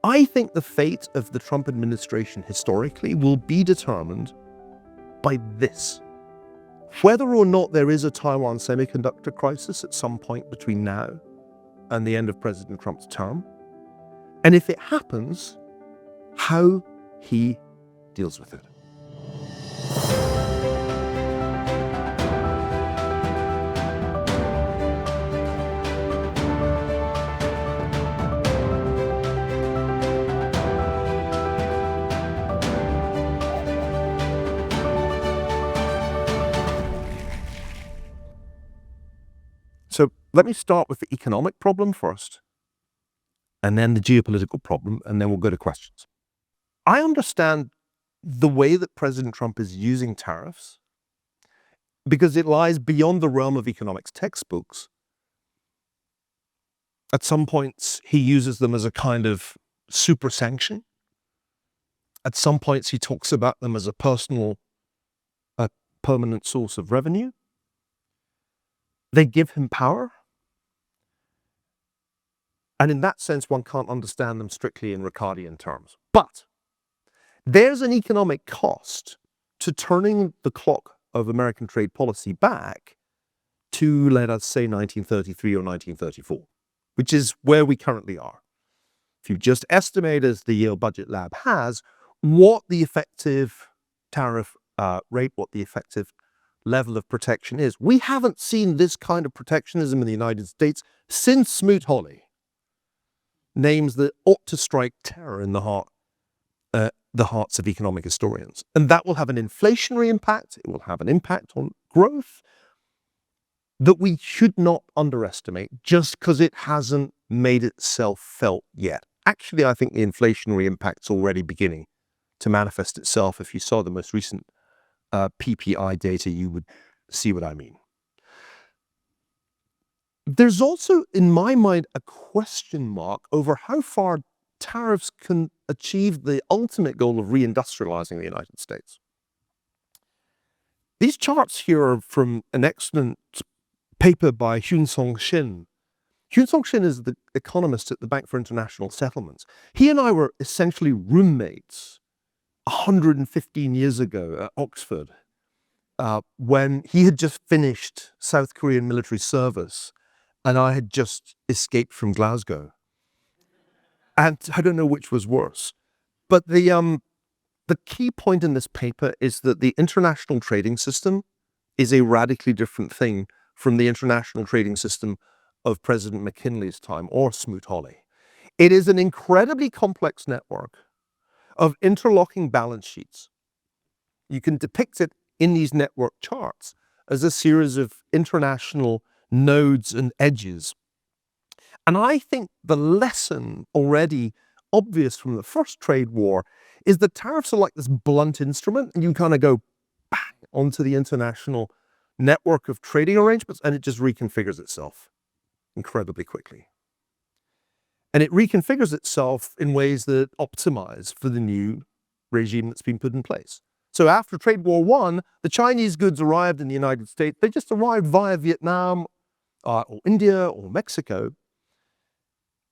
I think the fate of the Trump administration historically will be determined by this. Whether or not there is a Taiwan semiconductor crisis at some point between now and the end of President Trump's term, and if it happens, how he deals with it. So let me start with the economic problem first, and then the geopolitical problem, and then we'll go to questions. I understand the way that President Trump is using tariffs because it lies beyond the realm of economics textbooks. At some points, he uses them as a kind of super sanction. At some points, he talks about them as a permanent source of revenue. They give him power. And in that sense, one can't understand them strictly in Ricardian terms. But there's an economic cost to turning the clock of American trade policy back to, let us say, 1933 or 1934, which is where we currently are. If you just estimate, as the Yale Budget Lab has, what the effective tariff rate, what the effective level of protection is. We haven't seen this kind of protectionism in the United States since Smoot-Hawley. Names that ought to strike terror in the hearts of economic historians. And that will have an inflationary impact. It will have an impact on growth that we should not underestimate just because it hasn't made itself felt yet. Actually, I think the inflationary impact's already beginning to manifest itself. If you saw the most recent PPI data, you would see what I mean. There's also, in my mind, a question mark over how far tariffs can achieve the ultimate goal of reindustrializing the United States. These charts here are from an excellent paper by Hyun-Sung Shin. Hyun-Sung Shin is the economist at the Bank for International Settlements. He and I were essentially roommates 115 years ago at Oxford when he had just finished South Korean military service and I had just escaped from Glasgow. And I don't know which was worse. But the key point in this paper is that the international trading system is a radically different thing from the international trading system of President McKinley's time or Smoot-Hawley. It is an incredibly complex network of interlocking balance sheets. You can depict it in these network charts as a series of international nodes and edges. And I think the lesson already obvious from the first trade war is that tariffs are like this blunt instrument, and you kind of go bang onto the international network of trading arrangements, and it just reconfigures itself incredibly quickly. And it reconfigures itself in ways that optimize for the new regime that's been put in place. So after Trade War I, the Chinese goods arrived in the United States. They just arrived via Vietnam or India or Mexico.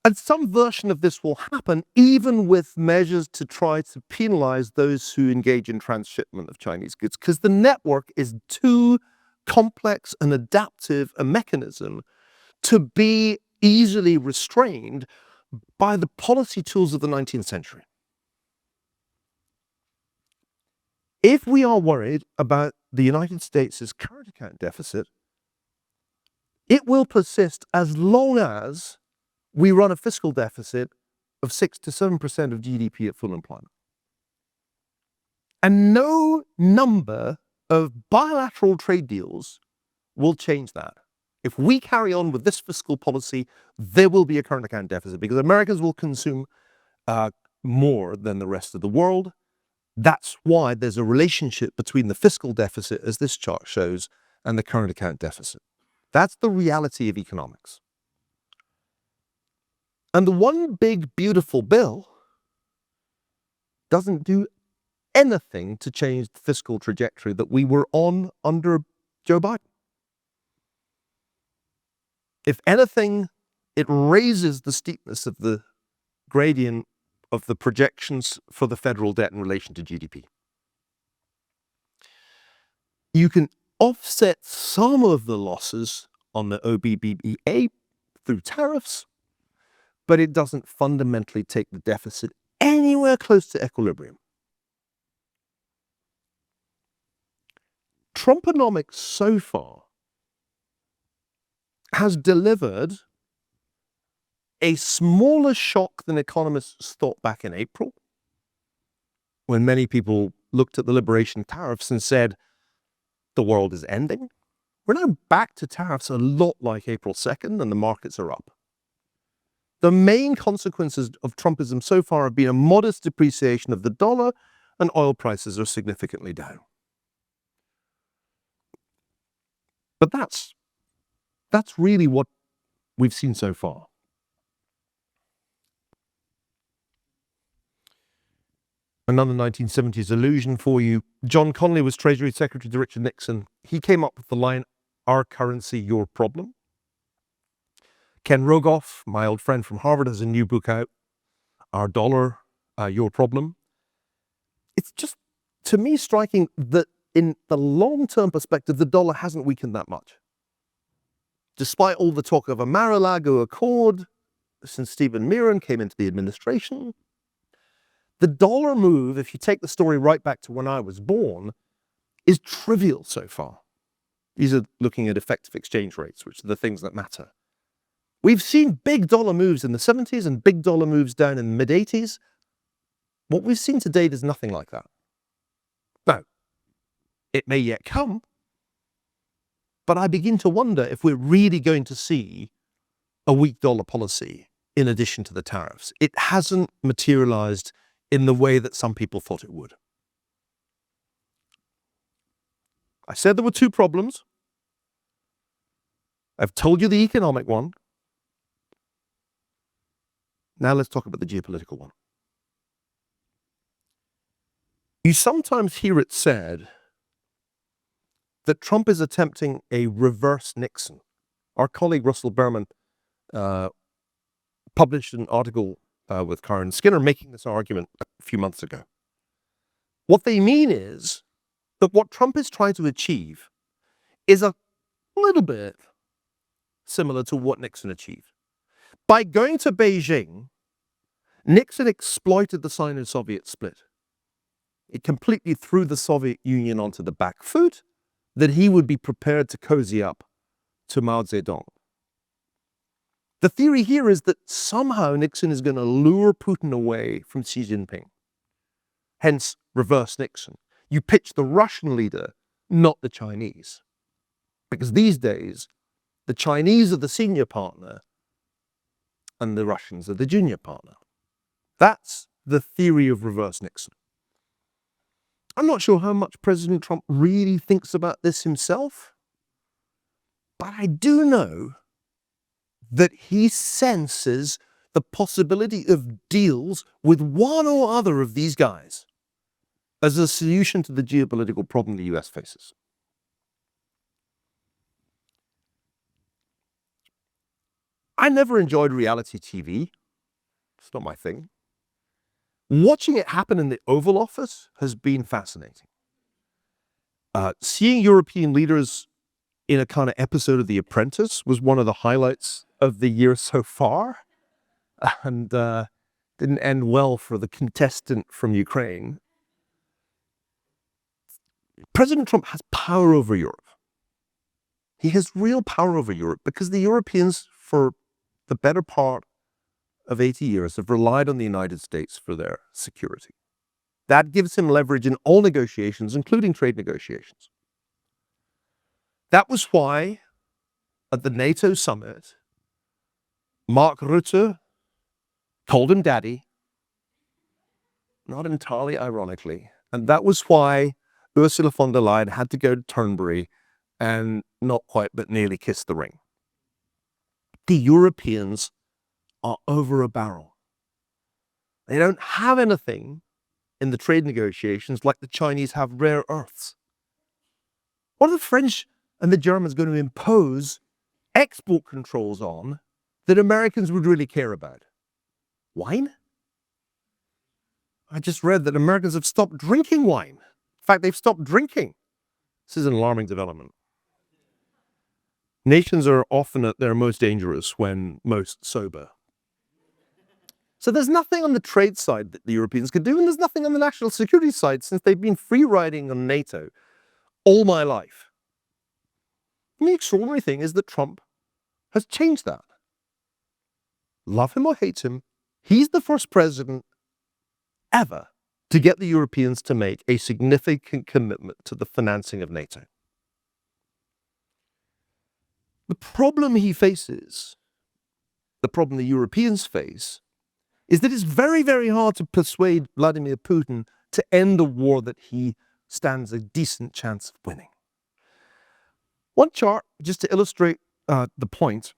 And some version of this will happen even with measures to try to penalize those who engage in transshipment of Chinese goods, because the network is too complex and adaptive a mechanism to be easily restrained by the policy tools of the 19th century. If we are worried about the United States' current account deficit, it will persist as long as we run a fiscal deficit of 6 to 7% of GDP at full employment. And no number of bilateral trade deals will change that. If we carry on with this fiscal policy, there will be a current account deficit because Americans will consume more than the rest of the world. That's why there's a relationship between the fiscal deficit, as this chart shows, and the current account deficit. That's the reality of economics. And the one big beautiful bill doesn't do anything to change the fiscal trajectory that we were on under Joe Biden. If anything, it raises the steepness of the gradient of the projections for the federal debt in relation to GDP. You can offset some of the losses on the OBBBA through tariffs, but it doesn't fundamentally take the deficit anywhere close to equilibrium. Trumponomics so far has delivered a smaller shock than economists thought back in April, when many people looked at the liberation tariffs and said, the world is ending. We're now back to tariffs a lot like April 2nd, and the markets are up. The main consequences of Trumpism so far have been a modest depreciation of the dollar, and oil prices are significantly down. But that's really what we've seen so far. Another 1970s illusion for you. John Connolly was Treasury Secretary to Richard Nixon. He came up with the line, "Our currency, your problem." Ken Rogoff, my old friend from Harvard, has a new book out, "Our Dollar, Your Problem." It's just, to me, striking that in the long-term perspective, the dollar hasn't weakened that much. Despite all the talk of a Mar-a-Lago Accord since Stephen Meeran came into the administration, the dollar move, if you take the story right back to when I was born, is trivial so far. These are looking at effective exchange rates, which are the things that matter. We've seen big dollar moves in the 70s and big dollar moves down in the mid-80s. What we've seen to date is nothing like that. Now, it may yet come, but I begin to wonder if we're really going to see a weak dollar policy in addition to the tariffs. It hasn't materialized in the way that some people thought it would. I said there were two problems. I've told you the economic one. Now let's talk about the geopolitical one. You sometimes hear it said that Trump is attempting a reverse Nixon. Our colleague Russell Berman published an article with Karen Skinner making this argument a few months ago. What they mean is that what Trump is trying to achieve is a little bit similar to what Nixon achieved. By going to Beijing, Nixon exploited the Sino-Soviet split. It completely threw the Soviet Union onto the back foot that he would be prepared to cozy up to Mao Zedong. The theory here is that somehow Nixon is going to lure Putin away from Xi Jinping. Hence, reverse Nixon. You pitch the Russian leader, not the Chinese. Because these days, the Chinese are the senior partner and the Russians are the junior partner. That's the theory of reverse Nixon. I'm not sure how much President Trump really thinks about this himself, but I do know that he senses the possibility of deals with one or other of these guys as a solution to the geopolitical problem the US faces. I never enjoyed reality TV. It's not my thing. Watching it happen in the Oval Office has been fascinating. Seeing European leaders in a kind of episode of The Apprentice was one of the highlights of the year so far, and didn't end well for the contestant from Ukraine. President Trump has power over Europe. He has real power over Europe because the Europeans, for the better part of 80 years, have relied on the United States for their security. That gives him leverage in all negotiations, including trade negotiations. That was why, at the NATO summit, Mark Rutte called him daddy, not entirely ironically, and that was why Ursula von der Leyen had to go to Turnberry and not quite but nearly kiss the ring. The Europeans are over a barrel. They don't have anything in the trade negotiations like the Chinese have rare earths. What are the French and the Germans going to impose export controls on that Americans would really care about? Wine? I just read that Americans have stopped drinking wine. In fact, they've stopped drinking. This is an alarming development. Nations are often at their most dangerous when most sober. So there's nothing on the trade side that the Europeans could do, and there's nothing on the national security side since they've been free riding on NATO all my life. And the extraordinary thing is that Trump has changed that. Love him or hate him, he's the first president ever to get the Europeans to make a significant commitment to the financing of NATO. The problem he faces, the problem the Europeans face, is that it's very, very hard to persuade Vladimir Putin to end a war that he stands a decent chance of winning. One chart, just to illustrate the point.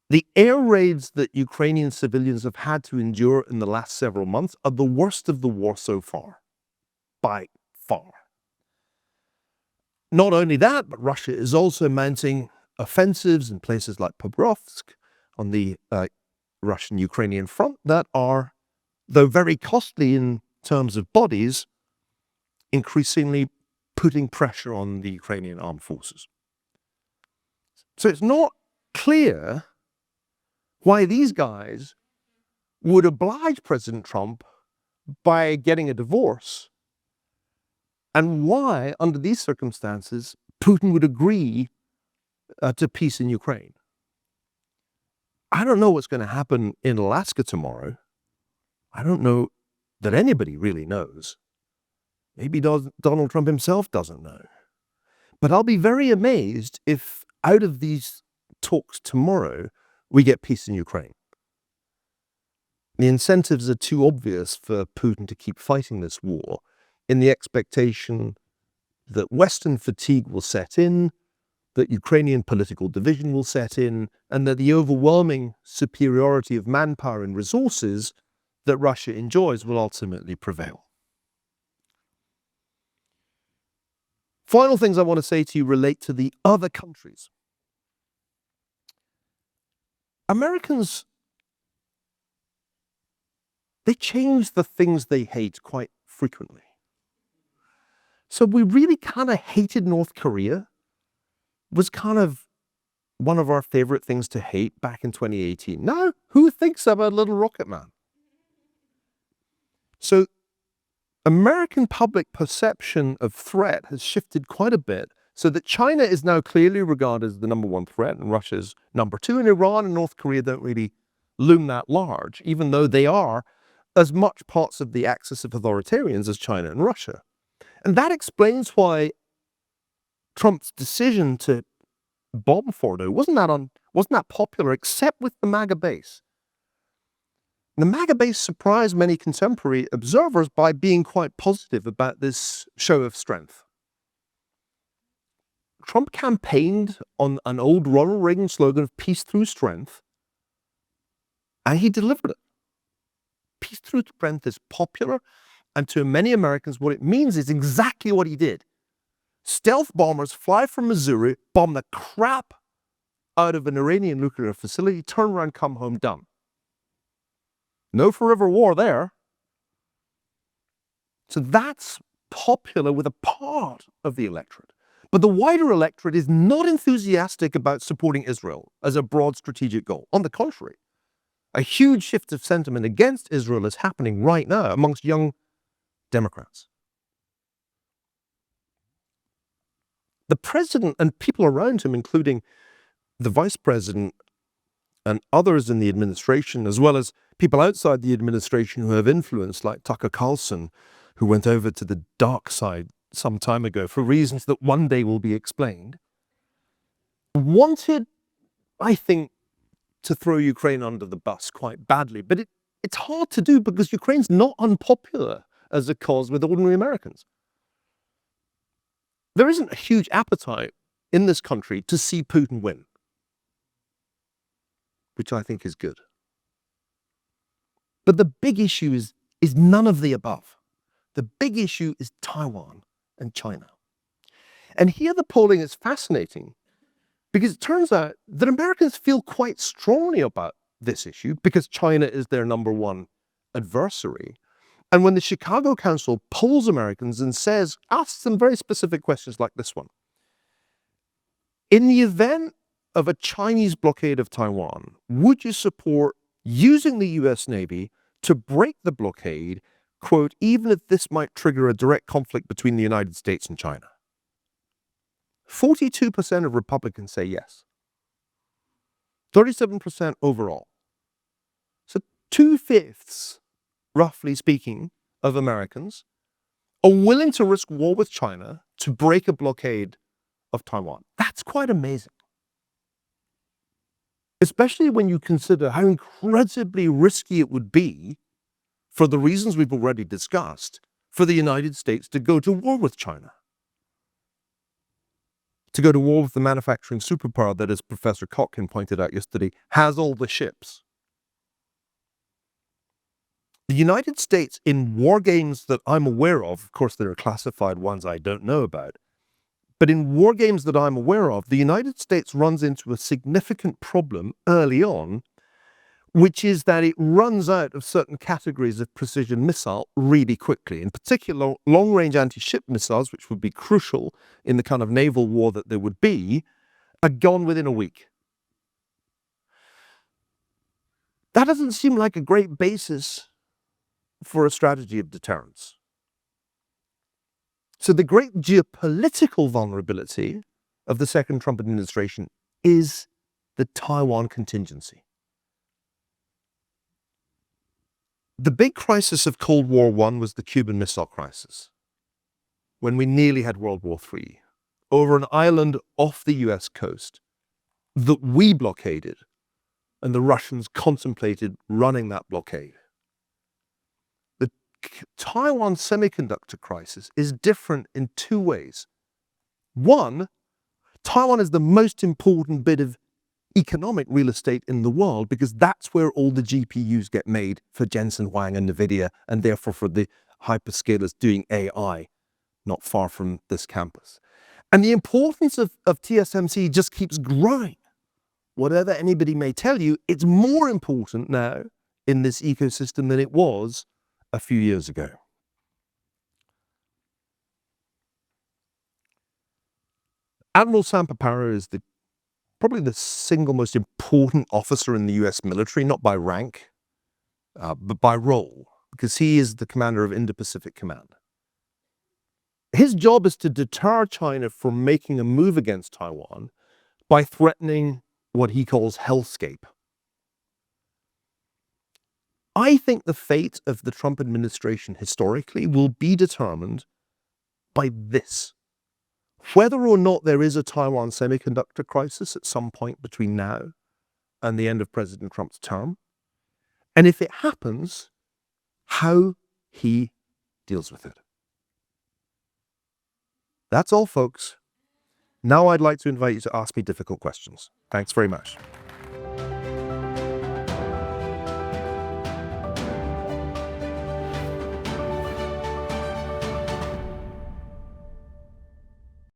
The air raids that Ukrainian civilians have had to endure in the last several months are the worst of the war so far, by far. Not only that, but Russia is also mounting offensives in places like Pokrovsk on the Russian-Ukrainian front that are, though very costly in terms of bodies, increasingly putting pressure on the Ukrainian armed forces. So it's not clear why these guys would oblige President Trump by getting a divorce, and why, under these circumstances, Putin would agree to peace in Ukraine. I don't know what's going to happen in Alaska tomorrow. I don't know that anybody really knows. Maybe Donald Trump himself doesn't know. But I'll be very amazed if out of these talks tomorrow, we get peace in Ukraine. The incentives are too obvious for Putin to keep fighting this war in the expectation that Western fatigue will set in, that Ukrainian political division will set in, and that the overwhelming superiority of manpower and resources that Russia enjoys will ultimately prevail. Final things I want to say to you relate to the other countries. Americans, they change the things they hate quite frequently. So we really kind of hated North Korea. Was kind of one of our favorite things to hate back in 2018. Now, who thinks about Little Rocket Man? So American public perception of threat has shifted quite a bit, so that China is now clearly regarded as the number one threat, and Russia's number two, and Iran and North Korea don't really loom that large, even though they are as much parts of the axis of authoritarians as China and Russia. And that explains why Trump's decision to bomb Fordo wasn't that popular, except with the MAGA base. The MAGA base surprised many contemporary observers by being quite positive about this show of strength. Trump campaigned on an old Ronald Reagan slogan of peace through strength, and he delivered it. Peace through strength is popular, and to many Americans, what it means is exactly what he did. Stealth bombers fly from Missouri, bomb the crap out of an Iranian nuclear facility, turn around, come home, done. No forever war there. So that's popular with a part of the electorate. But the wider electorate is not enthusiastic about supporting Israel as a broad strategic goal. On the contrary, a huge shift of sentiment against Israel is happening right now amongst young Democrats. The president and people around him, including the vice president and others in the administration, as well as people outside the administration who have influence, like Tucker Carlson, who went over to the dark side some time ago for reasons that one day will be explained, wanted, I think, to throw Ukraine under the bus quite badly. But it's hard to do because Ukraine's not unpopular as a cause with ordinary Americans. There isn't a huge appetite in this country to see Putin win, which I think is good. But the big issue is none of the above. The big issue is Taiwan and China. And here the polling is fascinating because it turns out that Americans feel quite strongly about this issue because China is their number one adversary. And when the Chicago Council polls Americans and asks them very specific questions like this one, in the event of a Chinese blockade of Taiwan, would you support using the US Navy to break the blockade, quote, even if this might trigger a direct conflict between the United States and China? 42% of Republicans say yes. 37% overall. So 2/5, roughly speaking, of Americans are willing to risk war with China to break a blockade of Taiwan. That's quite amazing. Especially when you consider how incredibly risky it would be, for the reasons we've already discussed, for the United States to go to war with China. To go to war with the manufacturing superpower that, as Professor Kotkin pointed out yesterday, has all the ships. The United States, in war games that I'm aware of course there are classified ones I don't know about, but in war games that I'm aware of, the United States runs into a significant problem early on, which is that it runs out of certain categories of precision missile really quickly. In particular, long-range anti-ship missiles, which would be crucial in the kind of naval war that there would be, are gone within a week. That doesn't seem like a great basis for a strategy of deterrence. So the great geopolitical vulnerability of the second Trump administration is the Taiwan contingency. The big crisis of Cold War I was the Cuban Missile Crisis, when we nearly had World War III, over an island off the US coast that we blockaded, and the Russians contemplated running that blockade. The Taiwan semiconductor crisis is different in two ways. One, Taiwan is the most important bit of economic real estate in the world because that's where all the GPUs get made for Jensen Huang and NVIDIA, and therefore for the hyperscalers doing AI, not far from this campus. And the importance of TSMC just keeps growing. Whatever anybody may tell you, it's more important now in this ecosystem than it was a few years ago. Admiral Sam Paparo is probably the single most important officer in the US military, not by rank, but by role, because he is the commander of Indo-Pacific Command. His job is to deter China from making a move against Taiwan by threatening what he calls hellscape. I think the fate of the Trump administration historically will be determined by this. Whether or not there is a Taiwan semiconductor crisis at some point between now and the end of President Trump's term, and if it happens, how he deals with it. That's all, folks. Now I'd like to invite you to ask me difficult questions. Thanks very much.